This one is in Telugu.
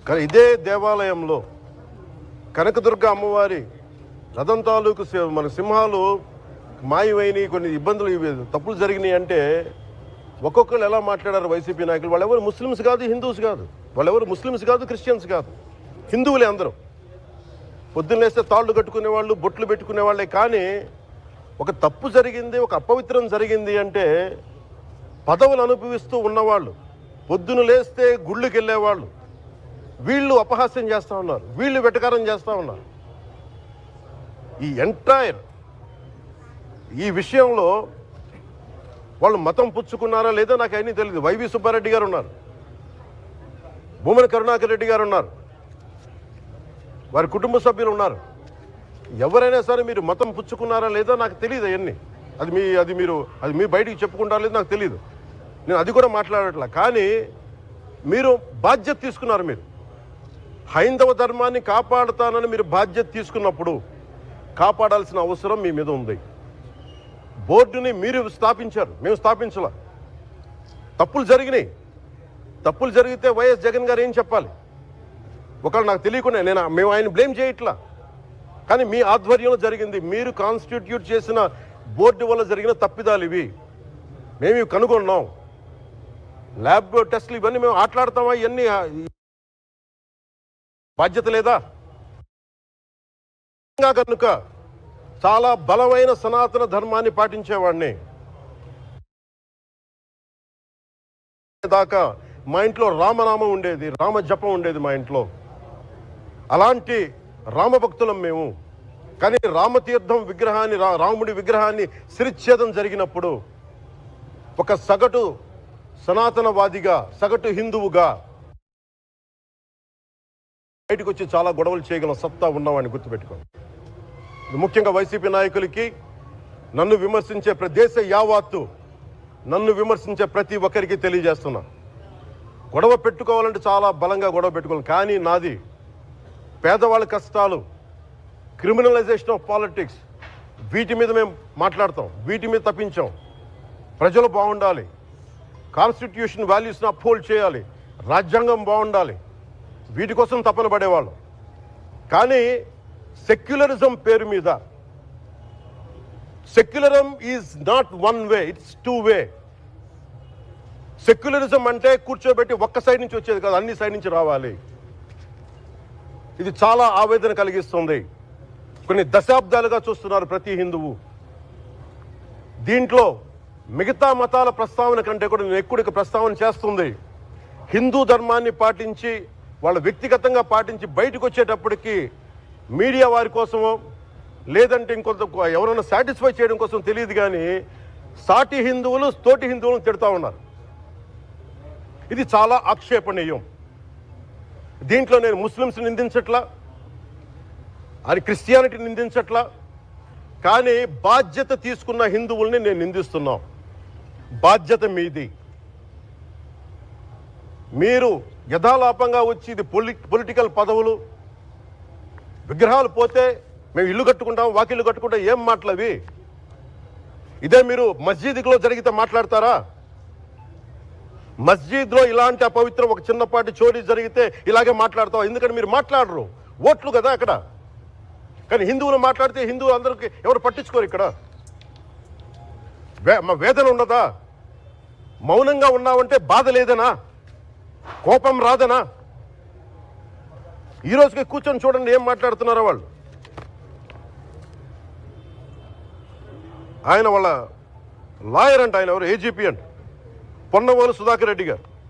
కానీ ఇదే దేవాలయంలో కనకదుర్గ అమ్మవారి రథం తాలూకు మన సింహాలు మాయమైనవి, కొన్ని ఇబ్బందులు తప్పులు జరిగినాయి అంటే ఒక్కొక్కరు ఎలా మాట్లాడారు వైసీపీ నాయకులు? వాళ్ళెవరు ముస్లిమ్స్ కాదు, హిందూస్ కాదు, వాళ్ళెవరు ముస్లిమ్స్ కాదు, క్రిస్టియన్స్ కాదు, హిందువులే అందరూ. పొద్దున్న లేస్తే తాళ్ళు కట్టుకునే వాళ్ళు, బొట్లు పెట్టుకునే వాళ్ళే. కానీ ఒక తప్పు జరిగింది, ఒక అపవిత్రం జరిగింది అంటే పదవులు అనుభవిస్తూ ఉన్నవాళ్ళు, పొద్దున లేస్తే గుళ్ళకి వెళ్ళేవాళ్ళు, వీళ్ళు అపహాస్యం చేస్తూ ఉన్నారు, వీళ్ళు వెటకారం చేస్తూ ఉన్నారు. ఈ ఎంటైర్ ఈ విషయంలో వాళ్ళు మతం పుచ్చుకున్నారా లేదా నాకు అన్నీ తెలియదు. వైవి సుబ్బారెడ్డి గారు ఉన్నారు, భూమన కరుణాకర్ రెడ్డి గారు ఉన్నారు, వారి కుటుంబ సభ్యులు ఉన్నారు. ఎవరైనా సరే మీరు మతం పుచ్చుకున్నారా లేదా నాకు తెలియదు. అవన్నీ అది మీ బయటికి చెప్పుకుంటారా లేదు నాకు తెలియదు. నేను అది కూడా మాట్లాడట్లా. కానీ మీరు బాధ్యత తీసుకున్నారు. మీరు హైందవ ధర్మాన్ని కాపాడుతానని మీరు బాధ్యత తీసుకున్నప్పుడు కాపాడాల్సిన అవసరం మీ మీద ఉంది. బోర్డుని మీరు స్థాపించారు, మేము స్థాపించాల. తప్పులు జరిగినాయి. తప్పులు జరిగితే వైఎస్ జగన్ గారు ఏం చెప్పాలి? ఒకవేళ నాకు తెలియకుండా మేము ఆయన బ్లేమ్ చేయట్లా. కానీ మీ ఆధ్వర్యంలో జరిగింది, మీరు కాన్స్టిట్యూట్ చేసిన బోర్డు వల్ల జరిగిన తప్పిదాలు ఇవి. మేము ఇవి కనుగొన్నాం. ల్యాబ్ టెస్టులు ఇవన్నీ మేము ఆటలాడతామా? ఇవన్నీ బాధ్యత లేదా? కనుక చాలా బలమైన సనాతన ధర్మాన్ని పాటించేవాడిని. దాకా మా ఇంట్లో రామనామం ఉండేది, రామ జపం ఉండేది మా ఇంట్లో. అలాంటి రామభక్తులం మేము. కానీ రామతీర్థం విగ్రహాన్ని, రాముడి విగ్రహాన్ని శిరచ్ఛేదం జరిగినప్పుడు ఒక సగటు సనాతనవాదిగా, సగటు హిందువుగా బయటకు వచ్చి చాలా గొడవలు చేయగల సత్తా ఉన్నవాడిని గుర్తుపెట్టుకోండి. ముఖ్యంగా వైసీపీ నాయకులకి, నన్ను విమర్శించే దేశ యావత్తు నన్ను విమర్శించే ప్రతి ఒక్కరికి తెలియజేస్తున్నా, గొడవ పెట్టుకోవాలంటే చాలా బలంగా గొడవ పెట్టుకోవాలి. కానీ నాది పేదవాళ్ళ కష్టాలు, క్రిమినలైజేషన్ ఆఫ్ పాలిటిక్స్, వీటి మీద మేము మాట్లాడతాం, వీటి మీద తప్పించాం. ప్రజలు బాగుండాలి, కాన్స్టిట్యూషన్ వాల్యూస్ని అప్హోల్డ్ చేయాలి, రాజ్యాంగం బాగుండాలి, వీటి కోసం తపన పడేవాళ్ళు. కానీ సెక్యులరిజం పేరు మీద, secularism is not one way, it's two way. Secularism అంటే కూర్చోబెట్టి ఒక్క సైడ్ నుంచి వచ్చేది కాదు, అన్ని సైడ్ నుంచి రావాలి. ఇది చాలా ఆవేదన కలిగిస్తుంది. కొన్ని దశాబ్దాలుగా చూస్తున్నారు ప్రతి హిందువు. దీంట్లో మిగతా మతాల ప్రస్తావన కంటే కూడా నేను ఎక్కువ ప్రస్తావన చేస్తుంది హిందూ ధర్మాన్ని పాటించి, వాళ్ళు వ్యక్తిగతంగా పాటించి బయటకు వచ్చేటప్పటికి మీడియా వారి కోసమో లేదంటే ఇంకొంత ఎవరైనా సాటిస్ఫై చేయడం కోసం తెలియదు, కానీ సాటి హిందువులు తోటి హిందువులను తిడతా ఉన్నారు. ఇది చాలా ఆక్షేపణీయం. దీంట్లో నేను ముస్లిమ్స్ నిందించట్లా, అది క్రిస్టియానిటీ నిందించట్లా, కానీ బాధ్యత తీసుకున్న హిందువుల్ని నేను నిందిస్తున్నాం. బాధ్యత మీది. మీరు యథాలాపంగా వచ్చి ఇది పొలిటికల్ పదవులు, విగ్రహాలు పోతే మేము ఇల్లు కట్టుకుంటాం, వాకిళ్ళు కట్టుకుంటాం, ఏం మాటలవి? ఇదే మీరు మస్జిద్లో జరిగితే మాట్లాడతారా? మస్జిద్లో ఇలాంటి అపవిత్రం ఒక చిన్నపాటి చోరీ జరిగితే ఇలాగే మాట్లాడతాం. ఎందుకంటే మీరు మాట్లాడరు, ఓట్లు కదా అక్కడ. కానీ హిందువులు మాట్లాడితే హిందువులు అందరికీ ఎవరు పట్టించుకోరు. ఇక్కడ మా వేదన ఉండదా? మౌనంగా ఉన్నామంటే బాధ లేదనా? కోపం రాదనా? ఈ రోజుకి కూర్చొని చూడండి ఏం మాట్లాడుతున్నారో వాళ్ళు. ఆయన వాళ్ళ లాయర్ అంట, ఆయన ఎవరు, ఏజీపీ అంట, పొన్నవోలు సుధాకర్ రెడ్డి గారు.